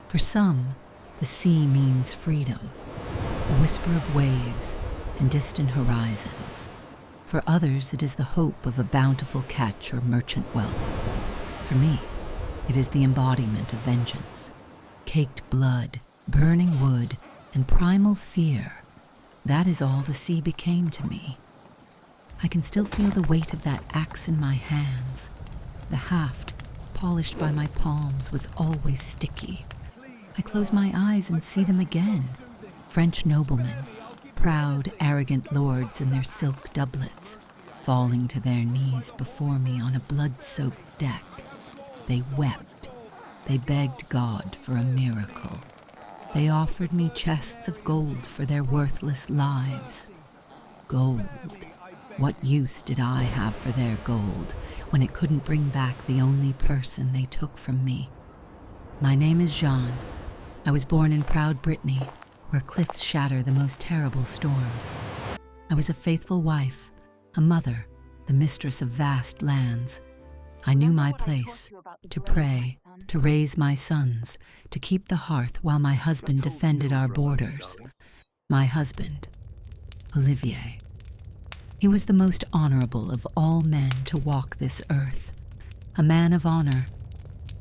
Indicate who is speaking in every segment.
Speaker 1: For some, the sea means freedom, a whisper of waves and distant horizons. For others, it is the hope of a bountiful catch or merchant wealth. For me, it is the embodiment of vengeance, caked blood, burning wood, and primal fear. That is all the sea became to me. I can still feel the weight of that axe in my hands. The haft, polished by my palms, was always sticky. I close my eyes and see them again. French noblemen, proud, arrogant lords in their silk doublets, falling to their knees before me on a blood-soaked deck. They wept. They begged God for a miracle. They offered me chests of gold for their worthless lives. Gold. What use did I have for their gold when it couldn't bring back the only person they took from me? My name is Jeanne. I was born in proud Brittany, where cliffs shatter the most terrible storms. I was a faithful wife, a mother, the mistress of vast lands. I knew my place, to pray, to raise my sons, to keep the hearth while my husband defended our borders. My husband, Olivier. He was the most honorable of all men to walk this earth, a man of honor,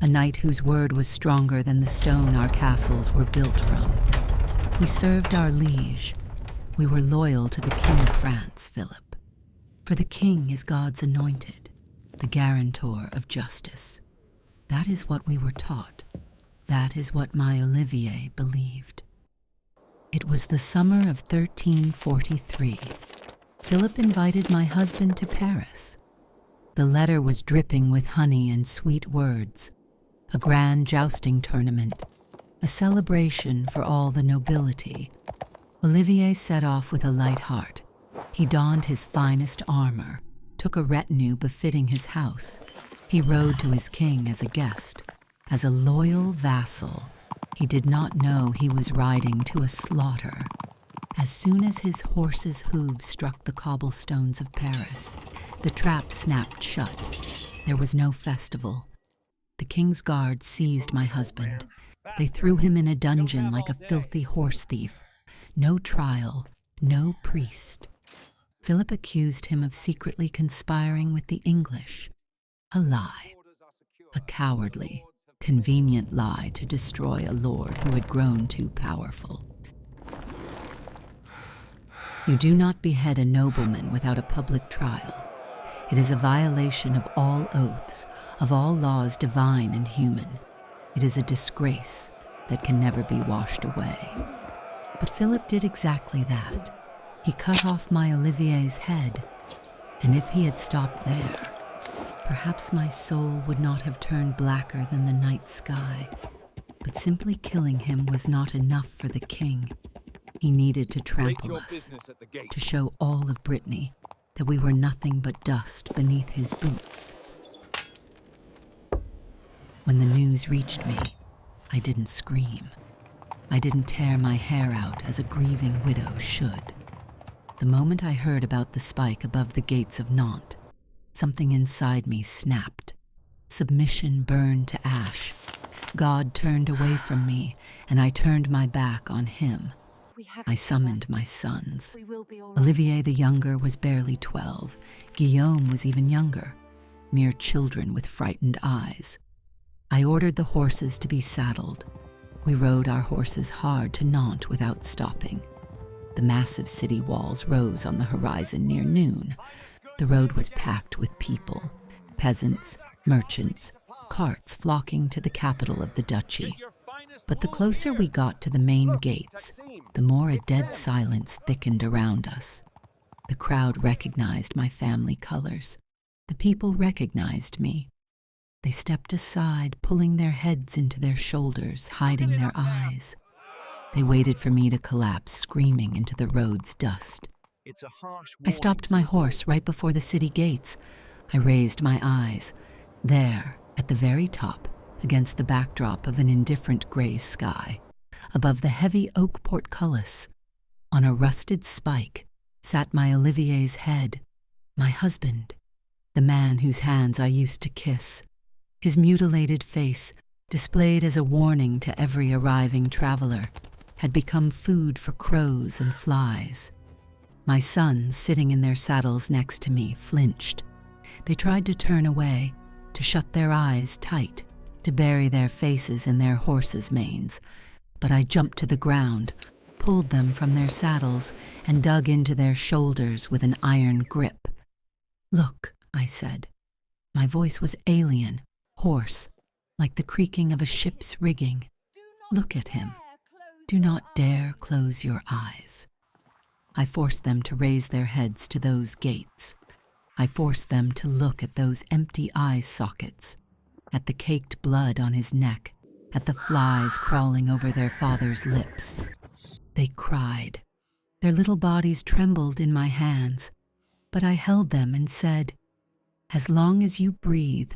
Speaker 1: a knight whose word was stronger than the stone our castles were built from. We served our liege. We were loyal to the King of France, Philip. For the king is God's anointed, the guarantor of justice. That is what we were taught. That is what my Olivier believed. It was the summer of 1343. Philip invited my husband to Paris. The letter was dripping with honey and sweet words, a grand jousting tournament, a celebration for all the nobility. Olivier set off with a light heart. He donned his finest armor, took a retinue befitting his house. He rode to his king as a guest, as a loyal vassal. He did not know he was riding to a slaughter. As soon as his horse's hooves struck the cobblestones of Paris, the trap snapped shut. There was no festival. The king's guards seized my husband. They threw him in a dungeon like a filthy horse thief. No trial, no priest. Philip accused him of secretly conspiring with the English. A lie. A cowardly, convenient lie to destroy a lord who had grown too powerful. You do not behead a nobleman without a public trial. It is a violation of all oaths, of all laws divine and human. It is a disgrace that can never be washed away. But Philip did exactly that. He cut off my Olivier's head, and if he had stopped there, perhaps my soul would not have turned blacker than the night sky. But simply killing him was not enough for the king. He needed to trample us, to show all of Brittany that we were nothing but dust beneath his boots. When the news reached me, I didn't scream. I didn't tear my hair out as a grieving widow should. The moment I heard about the spike above the gates of Nantes, something inside me snapped. Submission burned to ash. God turned away from me, and I turned my back on him. I summoned my sons. Olivier the younger was barely 12. Guillaume was even younger, mere children with frightened eyes. I ordered the horses to be saddled. We rode our horses hard to Nantes without stopping. The massive city walls rose on the horizon near noon. The road was packed with people, peasants, merchants, carts flocking to the capital of the duchy. But the closer we got to the main gates, the more a dead silence thickened around us. The crowd recognized my family colors. The people recognized me. They stepped aside, pulling their heads into their shoulders, hiding their eyes. They waited for me to collapse, screaming into the road's dust. I stopped my horse right before the city gates. I raised my eyes. There, at the very top, against the backdrop of an indifferent gray sky, above the heavy oak portcullis, on a rusted spike, sat my Olivier's head, my husband, the man whose hands I used to kiss. His mutilated face, displayed as a warning to every arriving traveler, had become food for crows and flies. My sons, sitting in their saddles next to me, flinched. They tried to turn away, to shut their eyes tight, to bury their faces in their horses' manes, but I jumped to the ground, pulled them from their saddles, and dug into their shoulders with an iron grip. "Look," I said. My voice was alien, hoarse, like the creaking of a ship's rigging. "Look at him. Do not dare close your eyes." I forced them to raise their heads to those gates. I forced them to look at those empty eye sockets, at the caked blood on his neck, at the flies crawling over their father's lips. They cried. Their little bodies trembled in my hands, but I held them and said, "As long as you breathe,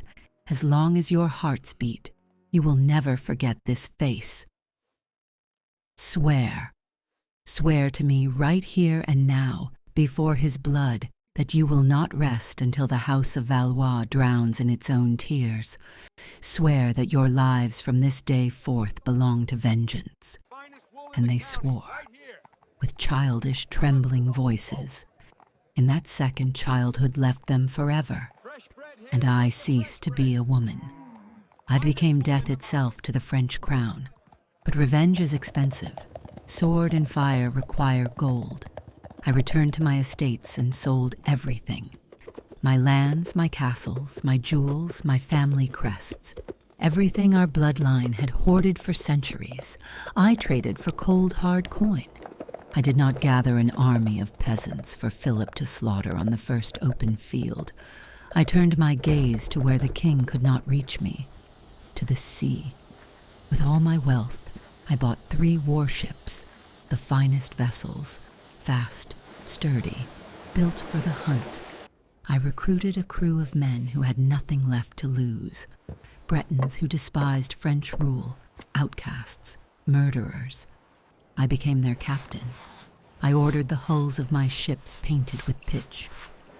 Speaker 1: as long as your hearts beat, you will never forget this face. Swear. Swear to me right here and now, before his blood, that you will not rest until the house of Valois drowns in its own tears. Swear that your lives from this day forth belong to vengeance." And they swore, with childish, trembling voices. In that second, childhood left them forever, and I ceased to be a woman. I became death itself to the French crown. But revenge is expensive. Sword and fire require gold. I returned to my estates and sold everything. My lands, my castles, my jewels, my family crests. Everything our bloodline had hoarded for centuries, I traded for cold, hard coin. I did not gather an army of peasants for Philip to slaughter on the first open field. I turned my gaze to where the king could not reach me, to the sea. With all my wealth, I bought 3 warships, the finest vessels, fast, sturdy, built for the hunt. I recruited a crew of men who had nothing left to lose, Bretons who despised French rule, outcasts, murderers. I became their captain. I ordered the hulls of my ships painted with pitch,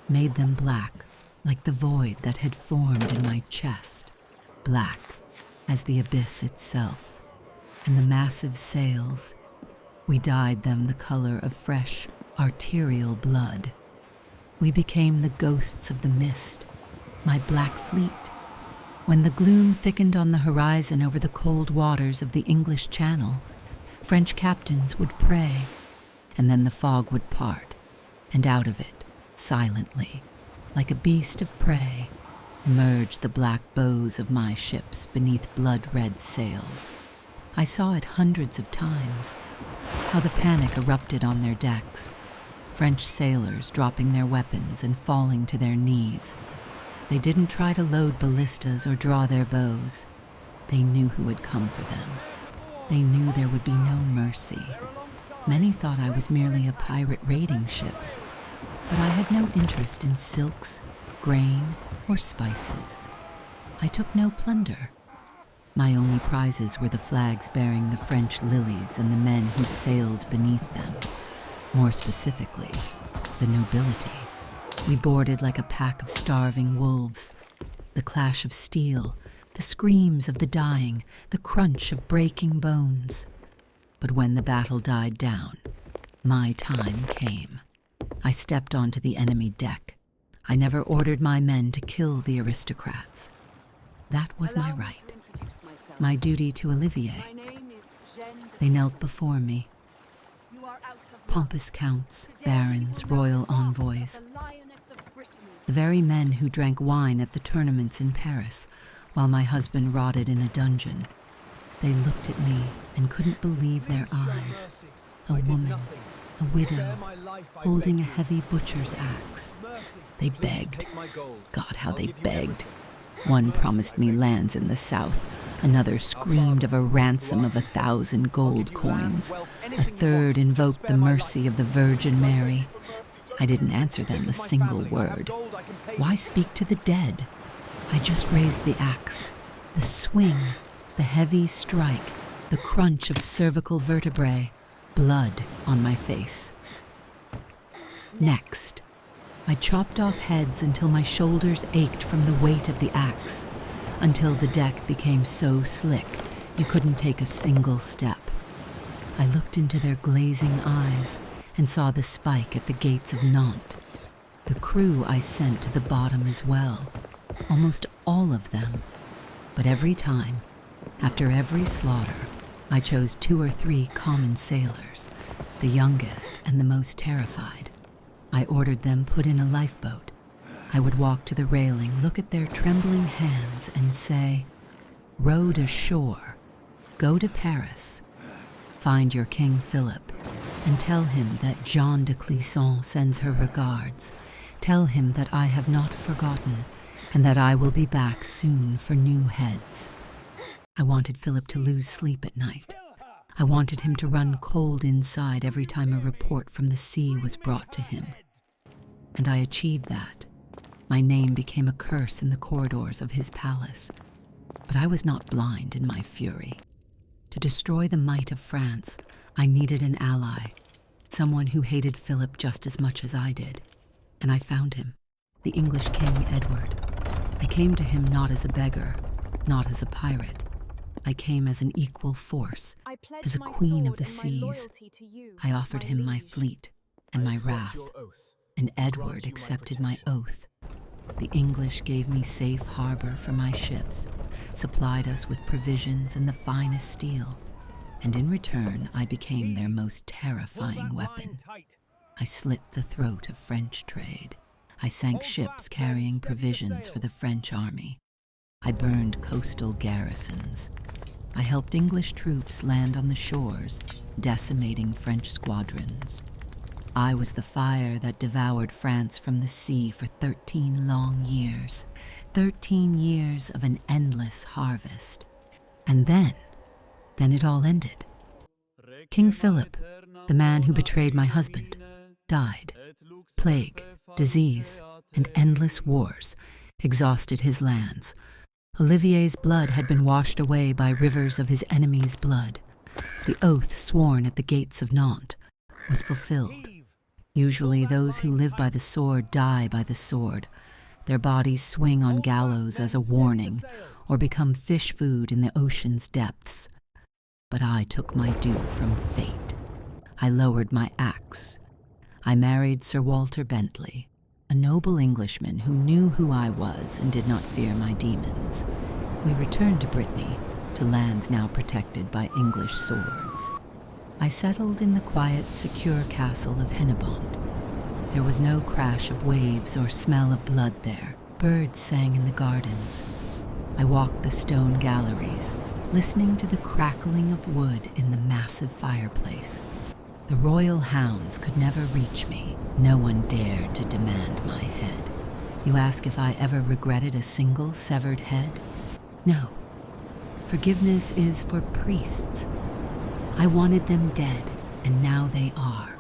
Speaker 1: made them black, like the void that had formed in my chest, black as the abyss itself. And the massive sails, we dyed them the color of fresh, arterial blood. We became the ghosts of the mist, my black fleet. When the gloom thickened on the horizon over the cold waters of the English Channel, French captains would pray, and then the fog would part, and out of it, silently, like a beast of prey, emerged the black bows of my ships beneath blood-red sails. I saw it hundreds of times, how the panic erupted on their decks, French sailors dropping their weapons and falling to their knees. They didn't try to load ballistas or draw their bows. They knew who had come for them. They knew there would be no mercy. Many thought I was merely a pirate raiding ships, but I had no interest in silks, grain, or spices. I took no plunder. My only prizes were the flags bearing the French lilies and the men who sailed beneath them. More specifically, the nobility. We boarded like a pack of starving wolves. The clash of steel, the screams of the dying, the crunch of breaking bones. But when the battle died down, my time came. I stepped onto the enemy deck. I never ordered my men to kill the aristocrats. That was my right, my duty to Olivier. They knelt before me. Pompous counts, barons, royal envoys. The very men who drank wine at the tournaments in Paris, while my husband rotted in a dungeon. They looked at me and couldn't believe their eyes. A woman, a widow, holding a heavy butcher's axe. They begged. God, how they begged. One promised me lands in the south. Another screamed of a ransom of 1,000 gold coins. A third invoked the mercy of the Virgin Mary. I didn't answer them a single word. Why speak to the dead? I just raised the axe. The swing, the heavy strike, the crunch of cervical vertebrae, blood on my face. Next, I chopped off heads until my shoulders ached from the weight of the axe. until the deck became so slick you couldn't take a single step. I looked into their glazing eyes and saw the spike at the gates of Nantes. The crew I sent to the bottom as well, almost all of them. But every time, after every slaughter, I chose 2 or 3 common sailors, the youngest and the most terrified. I ordered them put in a lifeboat. I would walk to the railing, look at their trembling hands, and say, "Row to shore, go to Paris, find your King Philip, and tell him that Jeanne de Clisson sends her regards. Tell him that I have not forgotten, and that I will be back soon for new heads." I wanted Philip to lose sleep at night. I wanted him to run cold inside every time a report from the sea was brought to him. And I achieved that. My name became a curse in the corridors of his palace. But I was not blind in my fury. To destroy the might of France, I needed an ally, someone who hated Philip just as much as I did. And I found him, the English King Edward. I came to him not as a beggar, not as a pirate. I came as an equal force, as a queen of the seas. I offered him my fleet and my wrath, and Edward accepted my oath. The English gave me safe harbor for my ships, supplied us with provisions and the finest steel, and in return I became their most terrifying weapon. I slit the throat of French trade. I sank ships carrying provisions for the French army. I burned coastal garrisons. I helped English troops land on the shores, decimating French squadrons. I was the fire that devoured France from the sea for 13 long years, 13 years of an endless harvest. And then it all ended. King Philip, the man who betrayed my husband, died. Plague, disease, and endless wars exhausted his lands. Olivier's blood had been washed away by rivers of his enemies' blood. The oath sworn at the gates of Nantes was fulfilled. Usually those who live by the sword die by the sword. Their bodies swing on gallows as a warning, or become fish food in the ocean's depths. But I took my due from fate. I lowered my axe. I married Sir Walter Bentley, a noble Englishman who knew who I was and did not fear my demons. We returned to Brittany, to lands now protected by English swords. I settled in the quiet, secure castle of Hennebont. There was no crash of waves or smell of blood there. Birds sang in the gardens. I walked the stone galleries, listening to the crackling of wood in the massive fireplace. The royal hounds could never reach me. No one dared to demand my head. You ask if I ever regretted a single severed head? No. Forgiveness is for priests. I wanted them dead, and now they are.